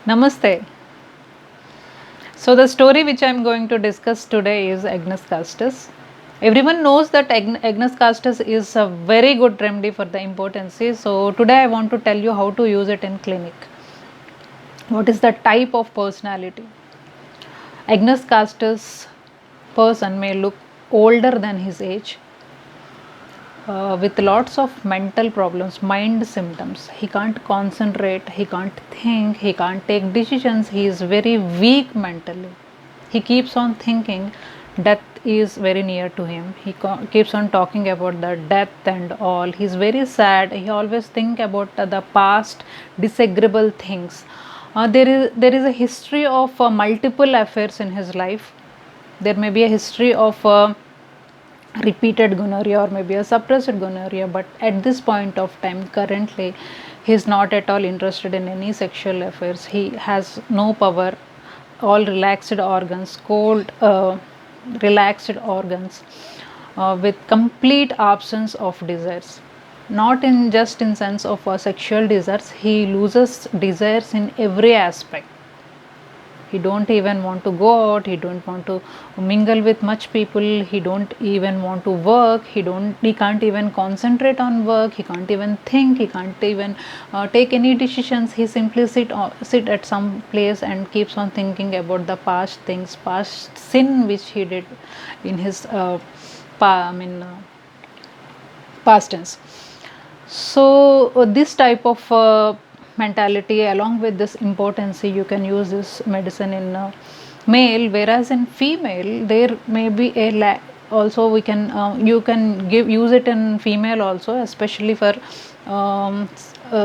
Namaste. So, the story which I am going to discuss today is Agnus Castus. Everyone knows that Agnus Castus is a very good remedy for the impotency. So, today I want to tell you how to use it in clinic. What is the type of personality? Agnus Castus person may look older than his age, with lots of mental problems, mind symptoms. He can't concentrate, he can't think, he can't take decisions, he is very weak mentally. He keeps on thinking death is very near to him. He keeps on talking about the death and all. He's very sad. He always think about the past disagreeable things. There is a history of multiple affairs in his life. There may be a history of repeated gonorrhea or maybe a suppressed gonorrhea, but at this point of time currently he is not at all interested in any sexual affairs. He has no power, all relaxed organs, cold relaxed organs, with complete absence of desires, not in just in sense of sexual desires. He loses desires in every aspect. He don't even want to go out, he don't want to mingle with much people, he don't even want to work, he can't even concentrate on work, he can't even think, he can't even take any decisions. He simply sit at some place and keeps on thinking about the past things, past sin which he did in his past tense. So this type of mentality along with this impotency, you can use this medicine in male, whereas in female there may be a also we can you can use it in female also, especially for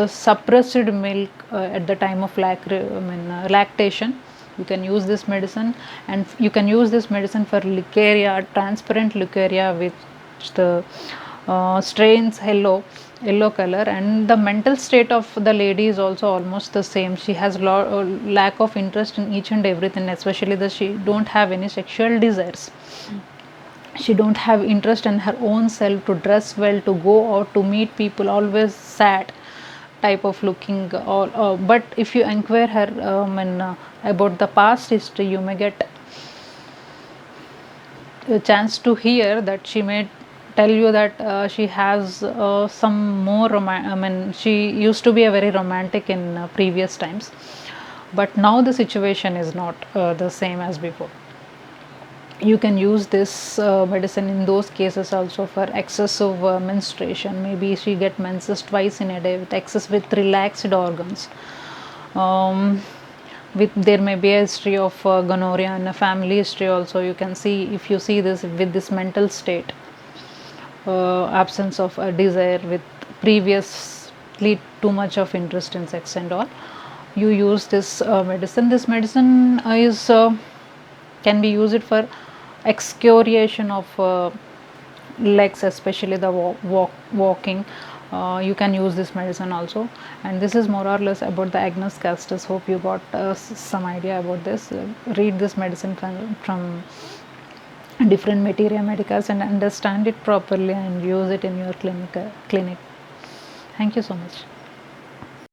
suppressed milk at the time of lactation. You can use this medicine, and you can use this medicine for leukorrhea, transparent leukorrhea, which the strains yellow color, and the mental state of the lady is also almost the same. She has lack of interest in each and everything, especially that she don't have any sexual desires. She don't have interest in her own self, to dress well, to go out, to meet people, always sad type of looking. But if you inquire her about the past history, you may get a chance to hear that she may tell you that she has some more she used to be a very romantic in previous times, but now the situation is not the same as before. You can use this medicine in those cases also for excessive menstruation. Maybe she get menses twice in a day with relaxed organs. There may be a history of gonorrhea and a family history also. You can see, if you see this with this mental state, absence of desire, with previously too much of interest in sex and all, you use this medicine. This medicine is can be used for excoriation of legs, especially the walking. You can use this medicine also, and this is more or less about the Agnus Castus. Hope you got some idea about this. Read this medicine from different materia medicas and understand it properly and use it in your clinic. Thank you so much.